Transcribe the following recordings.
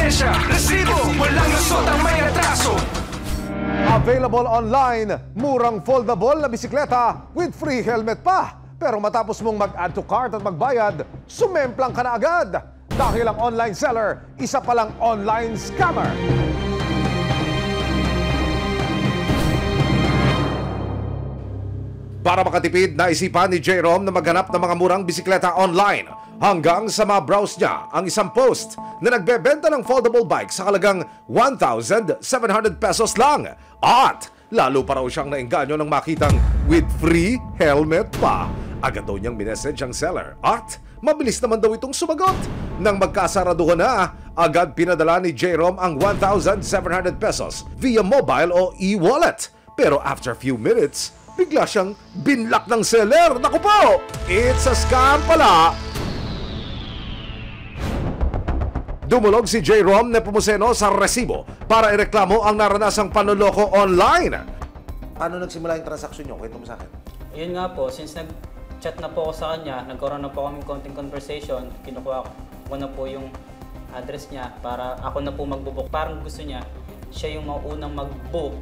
lisensya, resibo, walang lusot ang may atraso. Available online, murang foldable na bisikleta with free helmet pa. Pero matapos mong mag-add to cart at magbayad, sumemplang ka na agad. Dahil ang online seller, isa palang online scammer. Para makatipid, naisipan ni J-Rom na maghanap ng mga murang bisikleta online hanggang sa ma-browse niya ang isang post na nagbebenta ng foldable bike sa halagang 1,700 pesos lang. At lalo pa raw siyang naengganyo nang makitang with free helmet pa. Agad daw niyang minessage ang seller at mabilis naman daw itong sumagot. Nang magkasaraduhan na, agad pinadala ni J-Rom ang 1,700 pesos via mobile o e-wallet. Pero after few minutes, bigla siyang binlock ng seller. Naku po! It's a scam pala! Dumulog si J-Rom Nepomuceno sa resibo para ireklamo ang naranasang panloloko online. Paano nagsimula yung transaksyon niyo? Kwento mo sa akin. Yun nga po, since nag-chat na po ako sa kanya, nagkaroon na po kami konting conversation, kinukuha ko na po yung address niya para ako na po magbubook. Parang gusto niya, siya yung maunang mag-book.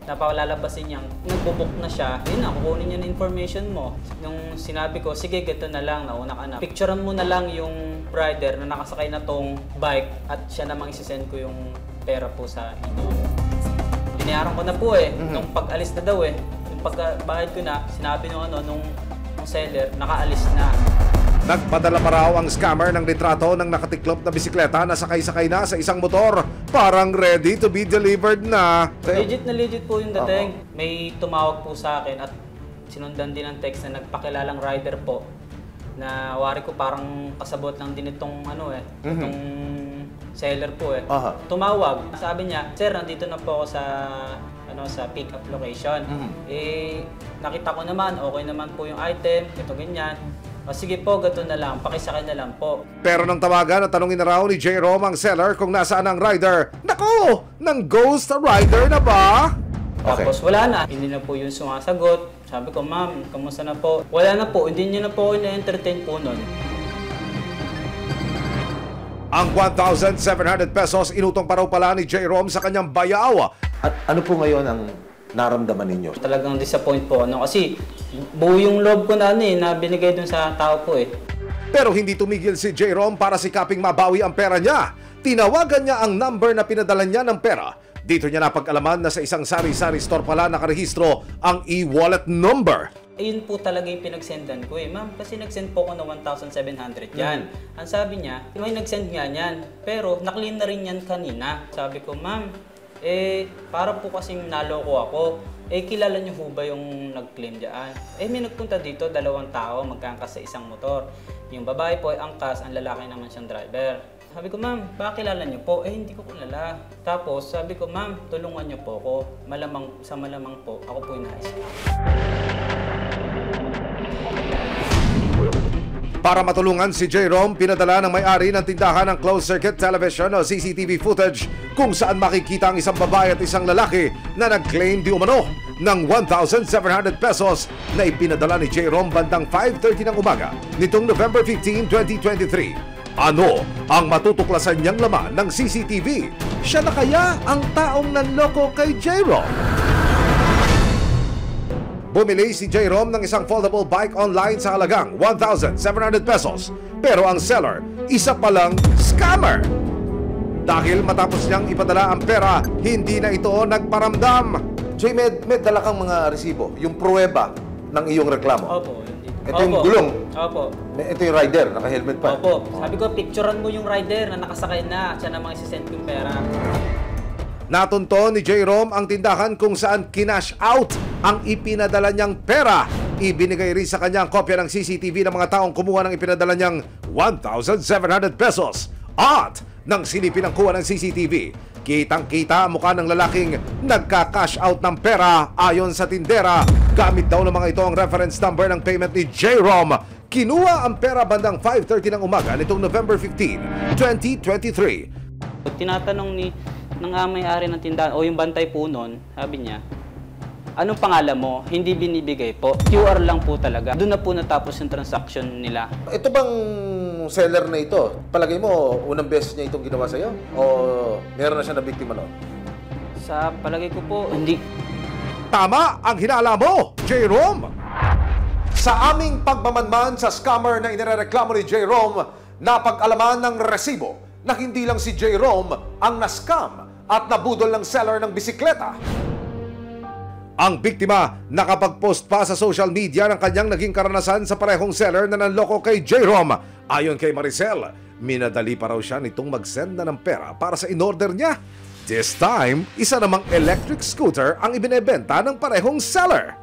Napalalabasin niyang nagbo-book na siya, yun na, kukunin niya na information mo. Nung sinabi ko, sige, gito na lang, nauna ka na. Picturean mo na lang yung rider na nakasakay na tong bike at siya namang isisend ko yung pera po sa inyo. Binayaran ko na po nung pag-alis na daw yung pagbayad ko na, sinabi nung seller, nakaalis na. Nagpadala pa raw ang scammer ng litrato ng nakatiklop na bisikleta na sakay-sakay na sa isang motor. Parang ready to be delivered na. Legit po yung dating. May tumawag po sa akin at sinundan din ang text na nagpakilalang rider po. Na wari ko parang kasabot lang din itong itong seller po Tumawag. Sabi niya, "Sir, nandito na po ako sa pick-up location." Nakita ko naman, okay naman po yung item, ito ganyan. O sige po, gato na lang, pakisakay na lang po. Pero nang tawagan at tanungin na raw ni J-Rom ang seller kung nasaan ang rider, naku! Nang ghost rider na ba? Tapos wala na, hindi na po yung sumasagot. Sabi ko, ma'am, kamusta na po? Wala na po, hindi niya na po ako na-entertain po nun. Ang 1,700 pesos inutong pa raw pala ni J-Rom sa kanyang bayaw. At ano po ngayon ang naramdaman ninyo? Talagang disappoint po kasi buo yung loob ko na na binigay dun sa tao po Pero hindi tumigil si J-Rom para sikaping mabawi ang pera niya. Tinawagan niya ang number na pinadala niya ng pera. Dito niya napag-alaman na sa isang sari-sari store pala nakarehistro ang e-wallet number. Ayun po talaga yung pinagsendan ko ma'am, kasi nagsend po ko na 1,700 yan. Ang sabi niya, may nagsend nga yan, pero naklin na rin yan kanina. Sabi ko, ma'am, para po kasing naloko ako. Kilala niyo ho ba yung nag-claim dyan? May nagpunta dito, 2 tao, magkaangkas sa isang motor. Yung babae po ay angkas, ang lalaki naman siyang driver. Sabi ko, ma'am, baka kilala niyo po? Hindi ko kilala. Tapos, sabi ko, ma'am, tulungan niyo po ako. Malamang po, ako po yung nais. Para matulungan si J-Rom, pinadala ng may-ari ng tindahan ng closed-circuit television o CCTV footage kung saan makikita ang isang babae at isang lalaki na nag-claim di umano ng 1,700 pesos na ipinadala ni J-Rom bandang 5:30 ng umaga nitong November 15, 2023. Ano ang matutuklasan niyang laman ng CCTV? Siya na kaya ang taong nanloko kay J-Rom? Bumili si J-Rom ng isang foldable bike online sa halagang 1,700 pesos. Pero ang seller, isa palang scammer. Dahil matapos niyang ipadala ang pera, hindi na ito nagparamdam. Jay, may dala kang mga resibo, yung pruweba ng iyong reklamo. Opo, hindi. Ito yung gulong. Opo. Ito yung rider, naka-helmet pa. Opo. Sabi ko, picturean mo yung rider na nakasakay na. Siya namang isisend yung pera. Natunto ni J-Rom ang tindahan kung saan kinash out ang ipinadala niyang pera. Ibinigay rin sa kanya ang kopya ng CCTV ng mga taong kumuha ng ipinadala niyang 1,700 pesos. At nang silipin ang kuha ng CCTV, kitang-kita ang mukha ng lalaking nagka-cash out ng pera ayon sa tindera. Gamit daw ng mga ito ang reference number ng payment ni J-Rom. Kinuha ang pera bandang 5:30 ng umaga nitong November 15, 2023. Tinatanong ng may-ari ng tindahan o yung bantay po noon, sabi niya, anong pangalan mo? Hindi binibigay po. QR lang po talaga. Doon na po natapos yung transaction nila. Ito bang seller na ito, palagay mo, unang beses niya itong ginawa sa'yo? O meron na siya na biktima noon? Sa palagay ko po, hindi. Tama ang hinala mo, Jerome! Sa aming pagmamanman sa scammer na inireklamo ni Jerome, napag-alaman ng resibo na hindi lang si Jerome ang na-scam at nabudol ng seller ng bisikleta. Ang biktima nakapag-post pa sa social media ng kanyang naging karanasan sa parehong seller na nanloko kay Jerome. Ayon kay Maricel, minadali pa raw siya nitong mag-send na ng pera para sa in-order niya. This time, isa namang electric scooter ang ibinebenta ng parehong seller.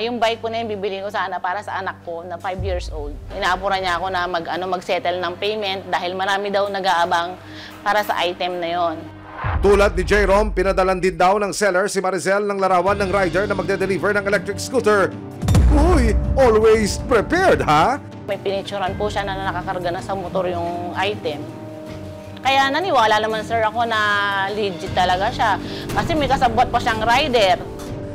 Yung bike ko na yun, bibili ko sana para sa anak ko na 5 years old. Inaapuran niya ako na mag-settle ng payment dahil marami daw nag-aabang para sa item na yon. Tulad ni Jerome, pinadalan din daw ng seller si Maricel ng larawan ng rider na magde-deliver ng electric scooter. Uy, always prepared, ha? May pinicturan po siya na nakakarga na sa motor yung item. Kaya naniwala naman sir ako na legit talaga siya. Kasi may kasabot pa siyang rider.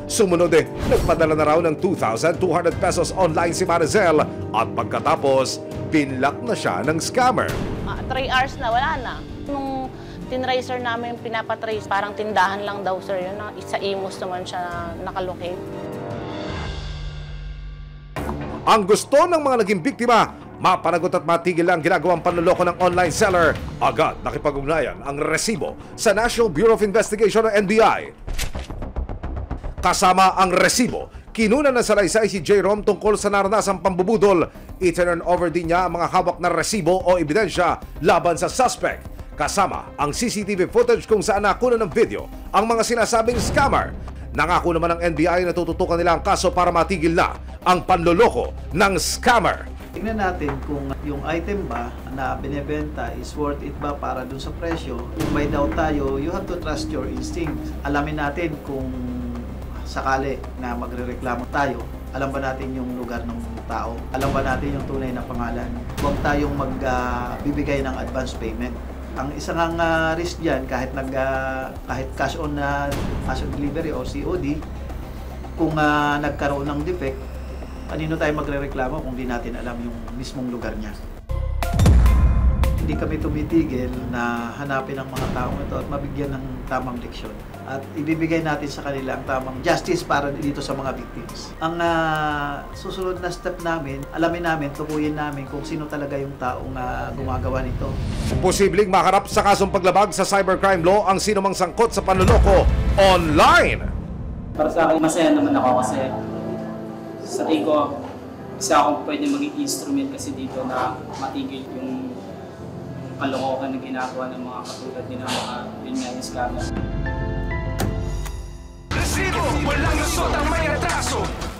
Sumunod nagpadala na raw ng 2,200 pesos online si Maricel at pagkatapos, pinlock na siya ng scammer. 3 hours na, wala na. Nung tinracer namin pinapatrace, parang tindahan lang daw sir yun. Sa Imus naman siya nakalocate. Ang gusto ng mga naging biktima, mapanagot at matigil ang ginagawang panloloko ng online seller. Agad nakipag-ugnayan ang resibo sa National Bureau of Investigation o NBI. Kasama ang resibo, kinunan ng salaysay si Jerome tungkol sa naranasang pambubudol. I-turn over din niya ang mga hawak na resibo o ebidensya laban sa suspect. Kasama ang CCTV footage kung saan nakunan ng video ang mga sinasabing scammer. Nangako naman ng NBI na tututukan nila ang kaso para matigil na ang panloloko ng scammer. Tingnan natin kung yung item ba na binebenta is worth it ba para dun sa presyo. Kung may doubt tayo, you have to trust your instinct. Alamin natin kung sakali na magrereklamo tayo, alam ba natin yung lugar ng tao? Alam ba natin yung tunay na pangalan? Huwag tayong magbibigay ng advance payment. Ang isang risk diyan kahit cash on delivery o COD, kung nagkaroon ng defect, kanino tayo magrereklamo kung di natin alam yung mismong lugar niya? Hindi kami tumitigil na hanapin ang mga taong ito at mabigyan ng tamang leksyon. At ibibigay natin sa kanila ang tamang justice para dito sa mga victims. Ang susunod na step namin, alamin namin, tukuyin namin kung sino talaga yung taong gumagawa nito. Posibleng maharap sa kasong paglabag sa cybercrime law ang sinumang sangkot sa panloloko online. Para sa akin, masaya naman ako kasi sa tingin ko, isa akong pwede maging instrument kasi dito na matigil yung kalokohan na ginagawa ng mga katulad nila mga yun nga yung scammer. Resibo, walang lusot ang may atraso.